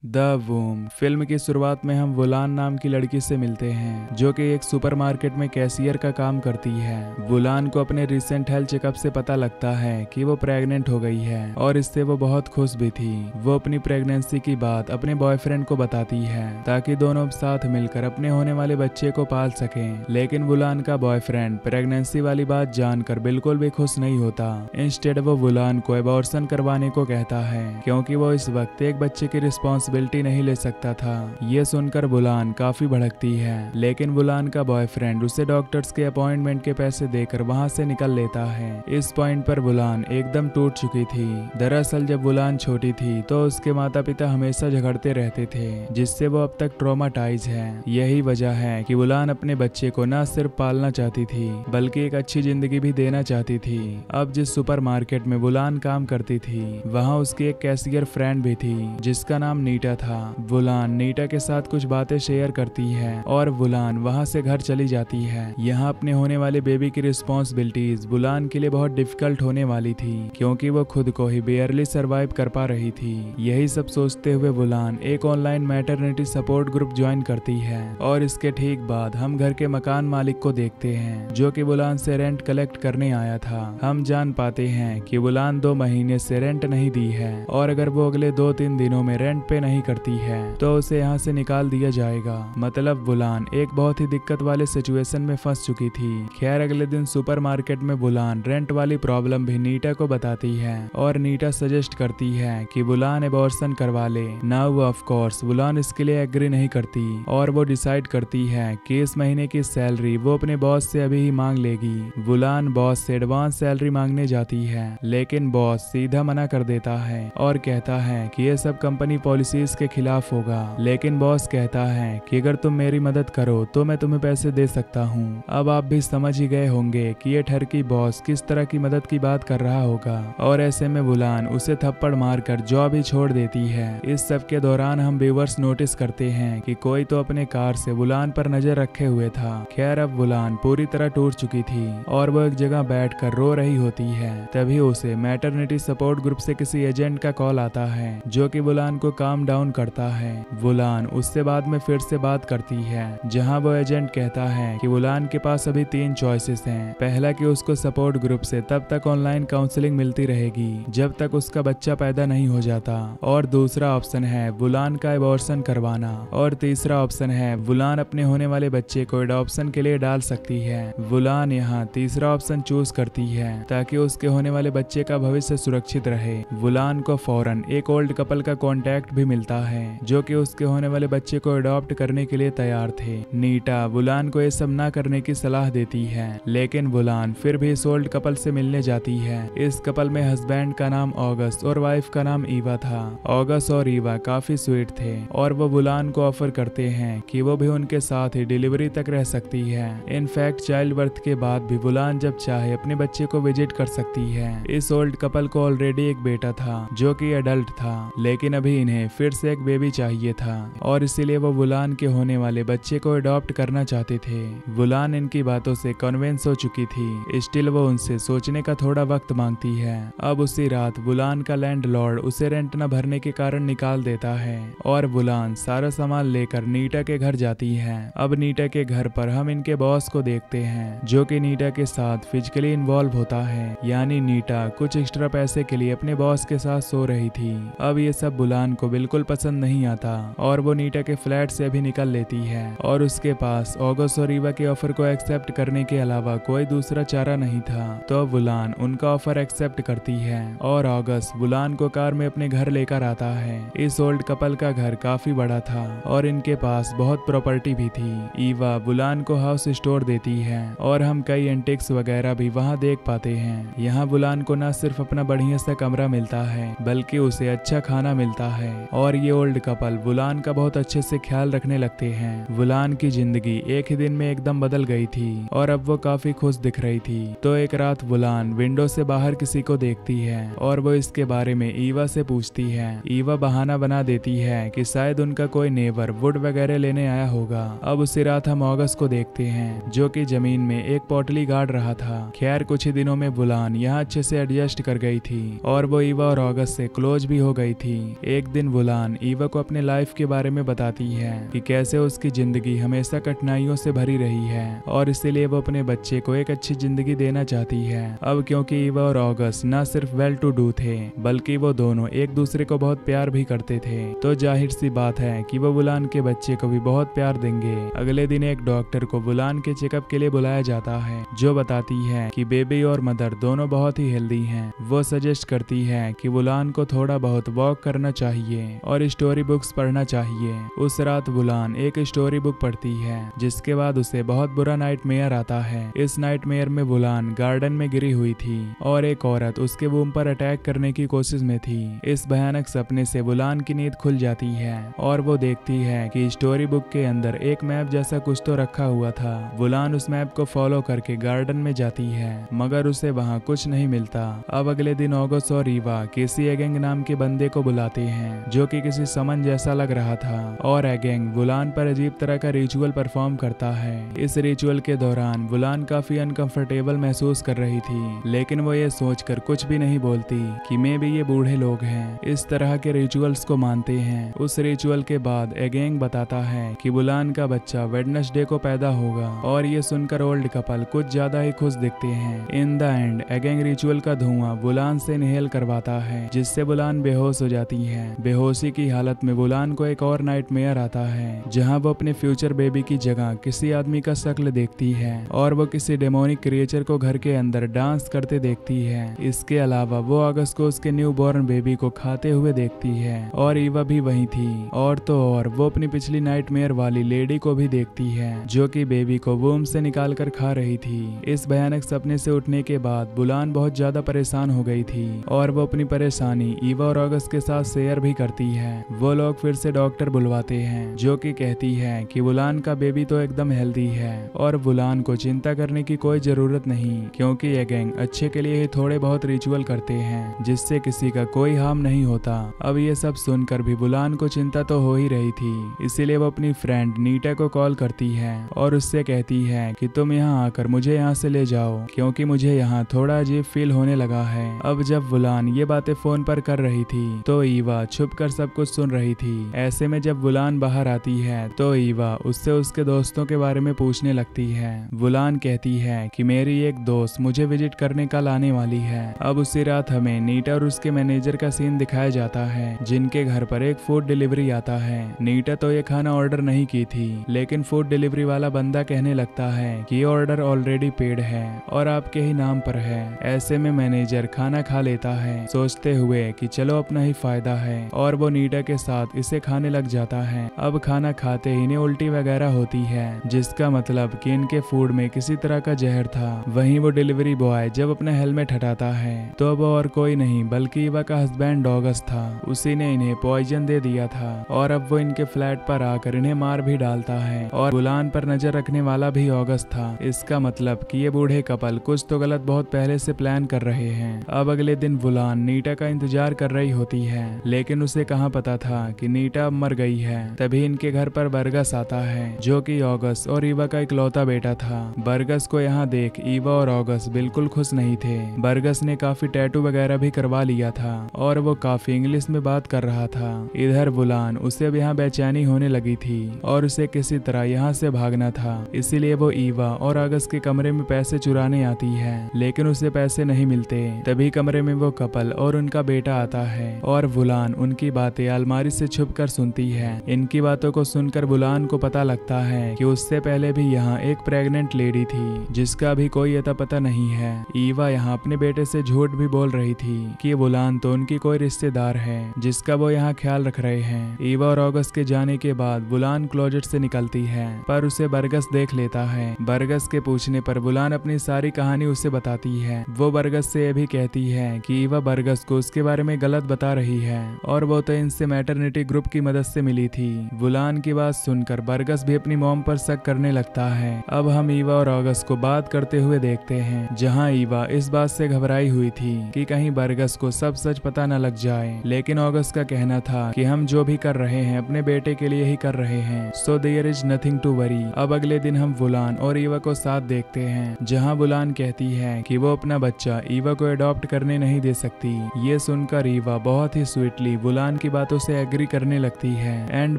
The वूम film की शुरुआत में हम वुलान नाम की लड़की से मिलते हैं जो कि एक सुपरमार्केट में कैशियर का काम करती है। वुलान को अपने रिसेंट हेल्थ चेकअप से पता लगता है कि वो प्रेग्नेंट हो गई है और इससे वो बहुत खुश भी थी। वो अपनी प्रेगनेंसी की बात अपने बॉयफ्रेंड को बताती है ताकि दोनों साथ मिलकर अपने होने वाले बच्चे को पाल सकें। लेकिन वुलान का बॉयफ्रेंड प्रेगनेंसी वाली बात जानकर बिल्कुल भी खुश नहीं होता। इंस्टेड वो वुलान को एबॉर्शन करवाने को कहता है क्योंकि वो इस वक्त एक बच्चे की रिस्पॉन्सिबिलिटी नहीं ले सकता था। ये सुनकर वुलान काफी भड़कती है, लेकिन वुलान का बॉयफ्रेंड उसे डॉक्टर्स के अपॉइंटमेंट के पैसे देकर वहां से निकल लेता है। इस पॉइंट पर वुलान एकदम टूट चुकी थी। दरअसल जब वुलान छोटी थी तो उसके माता पिता हमेशा झगड़ते रहते थे, जिससे वो अब तक ट्रॉमाटाइज है। यही वजह है कि वुलान अपने बच्चे को न सिर्फ पालना चाहती थी बल्कि एक अच्छी जिंदगी भी देना चाहती थी। अब जिस सुपरमार्केट में वुलान काम करती थी वहाँ उसकी एक कैशियर फ्रेंड भी थी जिसका नाम नीटा था। वुलान नीटा के साथ कुछ बातें शेयर करती है और वुलान वहां से घर चली जाती है। यहाँ अपने होने वाले बेबी की रिस्पॉन्सिबिलिटीज वुलान के लिए बहुत डिफिकल्ट होने वाली थी क्योंकि वो खुद को ही बेयरली सरवाइव कर पा रही थी। यही सब सोचते हुए वुलान एक online maternity support group join करती है और इसके ठीक बाद हम घर के मकान मालिक को देखते हैं जो कि वुलान से रेंट कलेक्ट करने आया था। हम जान पाते हैं कि वुलान 2 महीने से रेंट नहीं दी है और अगर वो अगले 2-3 दिनों में रेंट पे नहीं करती है तो उसे यहाँ से निकाल दिया जाएगा। मतलब वुलान एक बहुत ही दिक्कत वाले सिचुएशन में फंस चुकी थी। खैर अगले दिन सुपरमार्केट में वुलान रेंट वाली प्रॉब्लम भी नीटा को बताती है और नीटा सजेस्ट करती है कि वुलान एबॉर्शन करवा ले। नाउ ऑफ कोर्स वुलान इसके लिए एग्री नहीं करती और वो डिसाइड करती है कि इस महीने की सैलरी वो अपने बॉस से अभी ही मांग लेगी। वुलान बॉस से एडवांस सैलरी मांगने जाती है लेकिन बॉस सीधा मना कर देता है और कहता है कि ये सब कंपनी पॉलिसीज के खिलाफ होगा। लेकिन बॉस कहता है कि अगर तुम मेरी मदद करो तो मैं तुम्हें पैसे दे सकता हूँ। अब आप भी समझ ही गए होंगे कि ये ठरकी बॉस किस तरह की मदद की बात कर रहा होगा और ऐसे में वुलान उसे थप्पड़ मारकर जॉब ही छोड़ देती है। इस सब के दौरान हम व्यूअर्स नोटिस करते हैं कि कोई तो अपने कार से वुलान पर नजर रखे हुए था। खैर अब वुलान पूरी तरह टूट चुकी थी और वो एक जगह बैठकर रो रही होती है। तभी उसे मैटरनिटी सपोर्ट ग्रुप से किसी एजेंट का कॉल आता है जो कि वुलान को काम डाउन करता है। वुलान उससे बाद में फिर से बात करती है जहां वो एजेंट कहता है कि वुलान के पास अभी 3 चॉइसेस हैं। पहला कि उसको सपोर्ट ग्रुप से तब तक ऑनलाइन काउंसलिंग मिलती रहेगी जब तक उसका बच्चा पैदा नहीं हो जाता, और दूसरा ऑप्शन है वुलान का एबॉर्शन करवाना, और तीसरा ऑप्शन है वुलान अपने होने वाले बच्चे को एडॉप्शन के लिए डाल सकती है। वुलान यहाँ तीसरा ऑप्शन चूज करती है ताकि उसके होने वाले बच्चे का भविष्य सुरक्षित रहे। वुलान को फौरन एक ओल्ड कपल का कॉन्टैक्ट भी मिलता है जो कि उसके होने वाले बच्चे को अडॉप्ट करने के लिए तैयार थे। नीटा वुलान को ये सब ना करने की सलाह देती है लेकिन वुलान फिर भी इस ओल्ड कपल से मिलने जाती है। इस कपल में हस्बैंड का नाम ऑगस्ट और वाइफ का नाम ईवा था। ऑगस्ट और ईवा काफी स्वीट थे और वो वुलान को ऑफर करते हैं कि वो भी उनके साथ ही डिलीवरी तक रह सकती है। इनफैक्ट चाइल्ड बर्थ के बाद भी वुलान जब चाहे अपने बच्चे को विजिट कर सकती है। इस ओल्ड कपल को ऑलरेडी एक बेटा था जो कि एडल्ट था, लेकिन अभी इन्हें फिर से एक बेबी चाहिए था और इसीलिए वो वुलान के होने वाले बच्चे को अडॉप्ट करना चाहते थे। वुलान इनकी बातों से कन्विंस हो चुकी थी, स्टिल वो उनसे सोचने का थोड़ा वक्त मांगती है। अब उसी रात वुलान का लैंडलॉर्ड उसे रेंट न भरने के कारण निकाल देता है और वुलान सारा सामान लेकर नीटा के घर जाती है। अब नीटा के घर पर हम इनके बॉस को देखते हैं जो कि नीटा के साथ फिजिकली इन्वॉल्व होता है, यानी नीटा कुछ एक्स्ट्रा पैसे के लिए अपने बॉस के साथ सो रही थी। अब ये सब वुलान को बिल्कुल पसंद नहीं आता और वो नीटा के फ्लैट से भी निकल लेती है और उसके पास ऑगस्ट और ईवा के ऑफर को एक्सेप्ट करने के अलावा कोई दूसरा चारा नहीं था। तो वुलान उनका ऑफर एक्सेप्ट करती है और ऑगस्ट वुलान को कार में अपने घर लेकर आता है। इस ओल्ड कपल का घर काफी बड़ा था और इनके पास बहुत प्रॉपर्टी भी थी। ईवा वुलान को हाउस स्टोर देती है और हम कई एंटिक्स वगैरह भी वहाँ देख पाते हैं। यहाँ वुलान को न सिर्फ अपना बढ़िया सा कमरा मिलता है बल्कि उसे अच्छा खाना मिलता है और ये ओल्ड कपल वुलान का बहुत अच्छे से ख्याल रखने लगते हैं। वुलान की जिंदगी एक ही दिन में एकदम बदल गई थी और अब वो काफी खुश दिख रही थी। तो एक रात वुलान विंडो से बाहर किसी को देखती है और वो इसके बारे में ईवा से पूछती है। ईवा बहाना बना देती है कि शायद उनका कोई नेबर वुड वगैरह लेने आया होगा। अब उसी रात हम ऑगस्ट को देखते हैं जो कि जमीन में एक पोटली गाड़ रहा था। खैर कुछ ही दिनों में वुलान यहाँ अच्छे से एडजस्ट कर गई थी और वो ईवा और ऑगस्ट से क्लोज भी हो गई थी। एक दिन वुलान वुलान ईवा को अपने लाइफ के बारे में बताती है कि कैसे उसकी जिंदगी हमेशा कठिनाइयों से भरी रही है और इसीलिए वो अपने बच्चे को एक अच्छी जिंदगी देना चाहती है। अब क्योंकि ईवा और ऑगस्ट ना सिर्फ वेल टू डू थे बल्कि वो दोनों एक दूसरे को बहुत प्यार भी करते थे, तो जाहिर सी बात है कि वो वुलान के बच्चे को भी बहुत प्यार देंगे। अगले दिन एक डॉक्टर को वुलान के चेकअप के लिए बुलाया जाता है, जो बताती है कि बेबी और मदर दोनों बहुत ही हेल्दी हैं। वो सजेस्ट करती है कि वुलान को थोड़ा बहुत वॉक करना चाहिए और स्टोरी बुक्स पढ़ना चाहिए। उस रात वुलान एक स्टोरी बुक पढ़ती है, जिसके बाद उसे बहुत बुरा नाइटमेयर आता है। इस नाइटमेयर में वुलान गार्डन में गिरी हुई थी और एक औरत उसके वूम पर अटैक करने की कोशिश में थी। इस भयानक सपने से वुलान की नींद खुल जाती है और वो देखती है कि स्टोरी बुक के अंदर एक मैप जैसा कुछ तो रखा हुआ था। वुलान उस मैप को फॉलो करके गार्डन में जाती है, मगर उसे वहाँ कुछ नहीं मिलता। अब अगले दिन ऑगस्ट और ईवा केसी एगेंग नाम के बंदे को बुलाते हैं, जो कि किसी समन जैसा लग रहा था, और एगेंग वुलान पर अजीब तरह का रिचुअल परफॉर्म करता है। इस रिचुअल के दौरान वुलान काफी अनकंफर्टेबल महसूस कर रही थी, लेकिन वो ये सोचकर कुछ भी नहीं बोलती कि मे भी ये बूढ़े लोग हैं इस तरह के रिचुअल्स को मानते हैं। उस रिचुअल के बाद एगेंग बताता है कि वुलान का बच्चा वेडनेसडे को पैदा होगा और ये सुनकर ओल्ड कपल कुछ ज्यादा ही खुश दिखते हैं। इन द एंड एगेंग रिचुअल का धुआं वुलान से इनहेल करवाता है, जिससे वुलान बेहोश हो जाती है। बेहोशी की हालत में वुलान को एक और नाइटमेयर आता है, जहां वो अपने फ्यूचर बेबी की जगह किसी आदमी का शक्ल देखती है और वो किसी डेमोनिक क्रिएचर को घर के अंदर डांस करते देखती है। इसके अलावा वो अगस्त को उसके न्यू बॉर्न बेबी को खाते हुए देखती है और ईवा भी वहीं थी। और तो और वो अपनी पिछली नाइटमेयर वाली लेडी को भी देखती है, जो कि बेबी को वूम से निकाल कर खा रही थी। इस भयानक सपने से उठने के बाद वुलान बहुत ज्यादा परेशान हो गई थी और वो अपनी परेशानी ईवा और अगस्त के साथ शेयर भी करती है। वो लोग फिर से डॉक्टर बुलवाते हैं, जो कि कहती है कि वुलान का बेबी तो एकदम हेल्दी है और वुलान को चिंता करने की कोई जरूरत नहीं, क्योंकि ये गैंग अच्छे के लिए ही थोड़े बहुत रिचुअल करते हैं, जिससे किसी का कोई हार्म नहीं होता। अब ये सब सुनकर भी वुलान को चिंता तो हो ही रही थी, इसीलिए वो अपनी फ्रेंड नीटा को कॉल करती है और उससे कहती है कि तुम यहाँ आकर मुझे यहाँ से ले जाओ, क्योंकि मुझे यहाँ थोड़ा अजीब फील होने लगा है। अब जब वुलान ये बातें फोन पर कर रही थी तो ईवा छुप कर सब कुछ सुन रही थी। ऐसे में जब वुलान बाहर आती है तो ईवा उससे उसके दोस्तों के बारे में पूछने लगती है। वुलान कहती है कि मेरी एक दोस्त मुझे विजिट करने कल आने वाली है। अब उसी रात हमें नीटा और उसके मैनेजर का सीन दिखाया जाता है, जिनके घर पर एक फूड डिलीवरी आता है। नीटा तो ये खाना ऑर्डर नहीं की थी, लेकिन फूड डिलीवरी वाला बंदा कहने लगता है कि ये ऑर्डर ऑलरेडी पेड है और आपके ही नाम पर है। ऐसे में मैनेजर खाना खा लेता है, सोचते हुए कि चलो अपना ही फायदा है, और वो नीटा के साथ इसे खाने लग जाता है। अब खाना खाते ही इन्हें उल्टी वगैरह होती है, जिसका मतलब कि इनके फूड में किसी तरह का जहर था। वहीं वो डिलीवरी बॉय जब अपना हेलमेट हटाता है तो वो और कोई नहीं बल्कि ईवा का हस्बैंड ऑगस्ट था। उसी ने इन्हें पॉइजन दे दिया था और अब वो इनके फ्लैट पर आकर इन्हें मार भी डालता है, और वुलान पर नजर रखने वाला भी ऑगस्ट था। इसका मतलब कि ये बूढ़े कपल कुछ तो गलत बहुत पहले से प्लान कर रहे हैं। अब अगले दिन वुलान नीटा का इंतजार कर रही होती है, लेकिन उसे कहाँ पता था कि नीटा अब मर गई है। तभी इनके घर पर बरगस आता है, जो कि ऑगस्ट और ईवा का इकलौता बेटा था। बरगस को यहाँ देख ईवा और ऑगस्ट बिल्कुल खुश नहीं थे। बरगस ने काफी टैटू वगैरह भी करवा लिया था और वो काफी इंग्लिश में बात कर रहा था। इधर वुलान उसे अब यहाँ बेचैनी होने लगी थी और उसे किसी तरह यहाँ से भागना था, इसीलिए वो ईवा और ऑगस्ट के कमरे में पैसे चुराने आती है, लेकिन उसे पैसे नहीं मिलते। तभी कमरे में वो कपल और उनका बेटा आता है और वुलान उनकी बातें अलमारी से छुप कर सुनती है। इनकी बातों को सुनकर वुलान को पता लगता है कि उससे पहले भी यहाँ एक प्रेग्नेंट लेडी थी, जिसका भी कोई अता पता नहीं है। ईवा यहाँ अपने बेटे से झूठ भी बोल रही थी कि वुलान तो उनकी कोई रिश्तेदार है, जिसका वो यहाँ ख्याल रख रहे हैं। ईवा और ऑगस्ट के जाने के बाद वुलान क्लोजेट से निकलती है, पर उसे बरगस देख लेता है। बरगस के पूछने पर वुलान अपनी सारी कहानी उसे बताती है। वो बरगस से ये भी कहती है कि ईवा बरगस को उसके बारे में गलत बता रही है और वो तो इनसे मैटरनिटी ग्रुप की मदद से मिली थी। वुलान की बात सुनकर बरगस भी अपनी मॉम पर शक करने लगता है। अब हम ईवा और ऑगस्ट को बात करते हुए देखते हैं, जहाँ ईवा इस बात से घबराई हुई थी कि कहीं बरगस को सब सच पता न लग जाए, लेकिन ऑगस्ट का कहना था कि हम जो भी कर रहे हैं अपने बेटे के लिए ही कर रहे हैं, so there is nothing to worry. अब अगले दिन हम वुलान और ईवा को साथ देखते हैं, जहाँ वुलान कहती है कि वो अपना बच्चा ईवा को अडॉप्ट करने नहीं दे सकती। ये सुनकर ईवा बहुत ही स्वीटली वुलान वुलान की बातों से एग्री करने लगती है एंड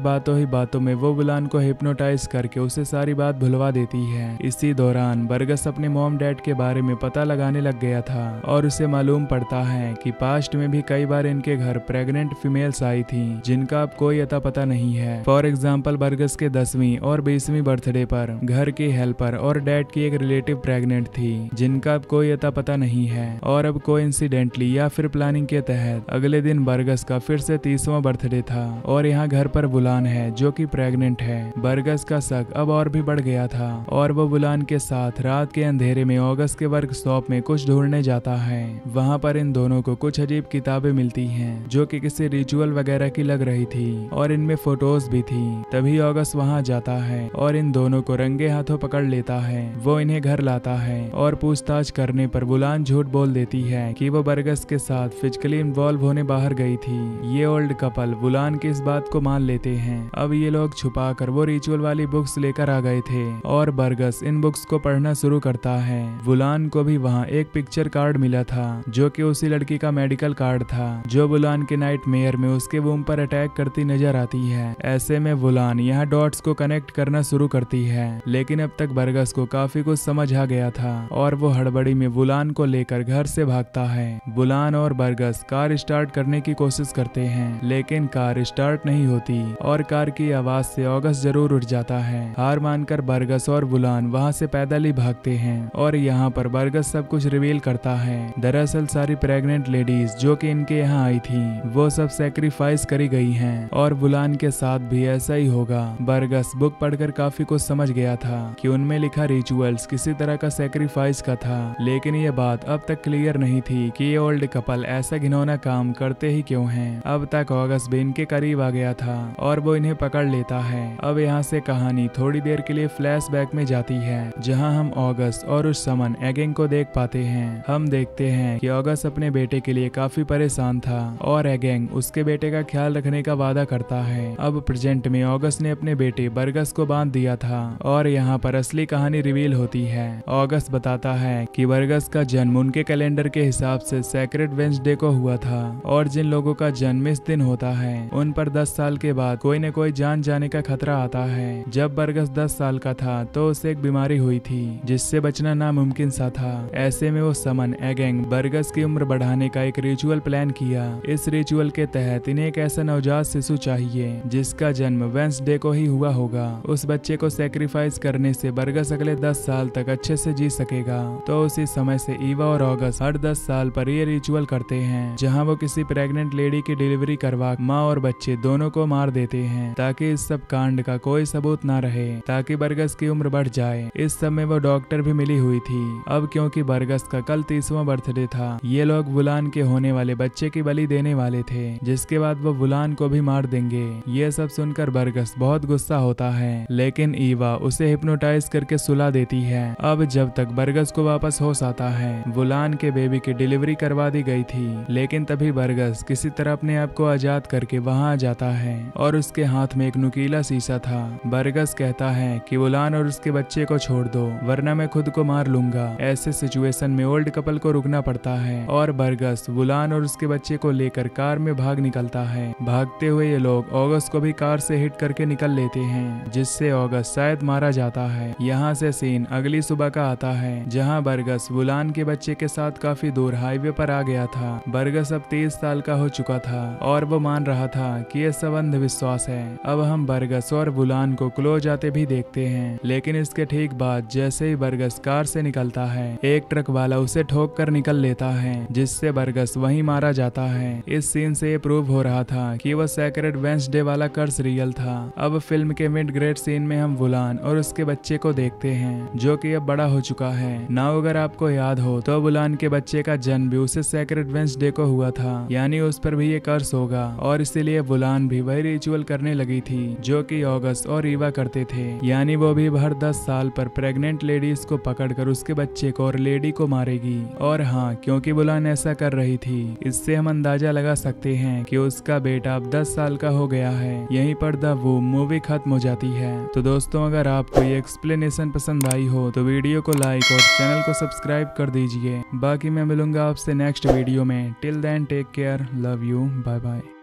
बातों ही बातों में वो वुलान को हिप्नोटाइज करके उसे सारी बात भुलवा देती है। इसी दौरान बरगस अपने मॉम डैड के बारे में पता लगाने लग गया था और उसे मालूम पड़ता है कि पास्ट में भी कई बार इनके घर प्रेग्नेंट फीमेल्स आई थी जिनका अब कोई अता पता नहीं है। फॉर एग्जाम्पल बरगस के 10वीं और 20वीं बर्थडे पर घर की हेल्पर और डैड की एक रिलेटिव प्रेग्नेंट थी जिनका अब कोई अता पता नहीं है। और अब कोइंसिडेंटली या फिर प्लानिंग के तहत अगले दिन बरगस का फिर से 30वां बर्थडे था और यहाँ घर पर वुलान है जो कि प्रेग्नेंट है। बरगस का शक अब और भी बढ़ गया था और वो वुलान के साथ रात के अंधेरे में ऑगस्ट के वर्कशॉप में कुछ ढूंढने जाता है। वहाँ पर इन दोनों को कुछ अजीब किताबें मिलती हैं जो कि किसी रिचुअल वगैरह की लग रही थी और इनमें फोटोज भी थी। तभी ऑगस्ट वहाँ जाता है और इन दोनों को रंगे हाथों पकड़ लेता है। वो इन्हें घर लाता है और पूछताछ करने पर वुलान झूठ बोल देती है कि वो बरगस के साथ फिजिकली इन्वॉल्व होने बाहर गई थी। ये ओल्ड कपल वुलान की इस बात को मान लेते हैं। अब ये लोग छुपा कर वो रिचुअल वाली बुक्स लेकर आ गए थे और बरगस इन बुक्स को पढ़ना शुरू करता है। वुलान को भी वहाँ एक पिक्चर कार्ड मिला था जो कि उसी लड़की का मेडिकल कार्ड था जो वुलान के नाइटमेयर में उसके वूम पर अटैक करती नजर आती है। ऐसे में वुलान यहाँ डॉट्स को कनेक्ट करना शुरू करती है लेकिन अब तक बरगस को काफी कुछ समझ आ गया था और वो हड़बड़ी में वुलान को लेकर घर से भागता है। वुलान और बरगस कार स्टार्ट करने की कोशिश करते हैं लेकिन कार स्टार्ट नहीं होती और कार की आवाज से ऑगस्ट जरूर उठ जाता है। हार मानकर बरगस और वुलान वहाँ से पैदल ही भागते हैं और यहाँ पर बरगस सब कुछ रिवील करता है। दरअसल सारी प्रेग्नेंट लेडीज जो कि इनके यहाँ आई थी वो सब सैक्रिफाइस करी गई हैं और वुलान के साथ भी ऐसा ही होगा। बरगस बुक पढ़कर काफी कुछ समझ गया था कि उनमें लिखा रिचुअल्स किसी तरह का सैक्रिफाइस का था लेकिन ये बात अब तक क्लियर नहीं थी कि ये ओल्ड कपल ऐसा घिनौना काम करते ही क्यों हैं। अब तक ऑगस्ट भी इनके करीब आ गया था और वो इन्हें पकड़ लेता है। अब यहाँ से कहानी थोड़ी देर के लिए फ्लैशबैक में जाती है जहाँ हम ऑगस्ट और उस समन एगेंग को देख पाते हैं। हम देखते हैं कि ऑगस्ट अपने बेटे के लिए काफी परेशान था और एगेंग उसके बेटे का ख्याल रखने का वादा करता है। अब प्रेजेंट में ऑगस्ट ने अपने बेटे बरगस को बांध दिया था और यहाँ पर असली कहानी रिवील होती है। ऑगस्ट बताता है कि बरगस का जन्म उनके कैलेंडर के हिसाब से सैक्रेड वेंसडे को हुआ था और जिन लोगों का जन्म इस दिन होता है उन पर 10 साल के बाद कोई न कोई जान जाने का खतरा आता है। जब बरगस 10 साल का था तो उसे एक बीमारी हुई थी जिससे बचना नामुमकिन सा था। ऐसे में वो समन एगेंग बरगस की उम्र बढ़ाने का एक रिचुअल प्लान किया। इस रिचुअल के तहत इन्हें एक ऐसा नवजात शिशु चाहिए जिसका जन्म वेंसडे को ही हुआ होगा। उस बच्चे को सैक्रिफाइस करने से बरगस अगले 10 साल तक अच्छे से जी सकेगा। तो उसी समय से ईवा और ऑगस्ट हर 10 साल पर ये रिचुअल करते हैं जहाँ वो किसी प्रेग्नेंट लेडी की डिलीवरी करवा माँ और बच्चे दोनों को मार देते हैं ताकि इस सब कांड का कोई सबूत ना रहे, ताकि बरगस की उम्र बढ़ जाए। इस समय वो डॉक्टर भी मिली हुई थी। अब क्योंकि बरगस का कल 30वां बर्थडे था ये लोग वुलान के होने वाले बच्चे की बलि देने वाले थे जिसके बाद वो वुलान को भी मार देंगे। ये सब सुनकर बरगस बहुत गुस्सा होता है लेकिन ईवा उसे हिप्नोटाइज करके सुला देती है। अब जब तक बरगस को वापस होश आता है वुलान के बेबी की डिलीवरी करवा दी गई थी लेकिन तभी बरगस किसी तरह अपने आप को आजाद करके वहाँ आ जाता है और उसके हाथ में एक नुकीला शीशा था। बरगस कहता है कि वुलान और उसके बच्चे को छोड़ दो वरना मैं खुद को मार लूंगा। ऐसे सिचुएशन में ओल्ड कपल को रुकना पड़ता है और बरगस वुलान और उसके बच्चे को लेकर कार में भाग निकलता है। भागते हुए ये लोग ऑगस्ट को भी कार से हिट करके निकल लेते हैं जिससे ऑगस्ट शायद मारा जाता है। यहाँ से सीन अगली सुबह का आता है जहाँ बरगस वुलान के बच्चे के साथ काफी दूर हाईवे पर आ गया था। बरगस अब 30 साल का हो चुका था और वो मान रहा था कि ये सब अंधविश्वास है। अब हम बरगस और वुलान को क्लोज आते भी देखते हैं लेकिन इसके ठीक बाद जैसे ही बरगस कार से निकलता है एक ट्रक वाला उसे ठोक कर निकल लेता है जिससे बरगस वहीं मारा जाता है। इस सीन से ये प्रूव हो रहा था कि वह सैक्रेड वेंसडे वाला कर्स रियल था। अब फिल्म के मिड ग्रेड सीन में हम वुलान और उसके बच्चे को देखते हैं जो कि अब बड़ा हो चुका है ना। अगर आपको याद हो तो वुलान के बच्चे का जन्म भी उसे सैक्रेड वेंसडे को हुआ था यानी उस पर भी ये कर्स होगा और इसीलिए वुलान भी वही रिचुअल करने लगी थी जो कि ऑगस्ट और ईवा करते थे। यानी वो भी हर 10 साल पर प्रेग्नेंट लेडीज को पकड़कर उसके बच्चे को और लेडी को मारेगी। और हाँ, क्योंकि वुलान ऐसा कर रही थी इससे हम अंदाजा लगा सकते हैं कि उसका बेटा अब 10 साल का हो गया है। यहीं पर द वूम मूवी खत्म हो जाती है। तो दोस्तों अगर आपको ये एक्सप्लेनेशन पसंद आई हो तो वीडियो को लाइक और चैनल को सब्सक्राइब कर दीजिए। बाकी मैं मिलूंगा आपसे नेक्स्ट वीडियो में। Till then take care, love you, bye bye.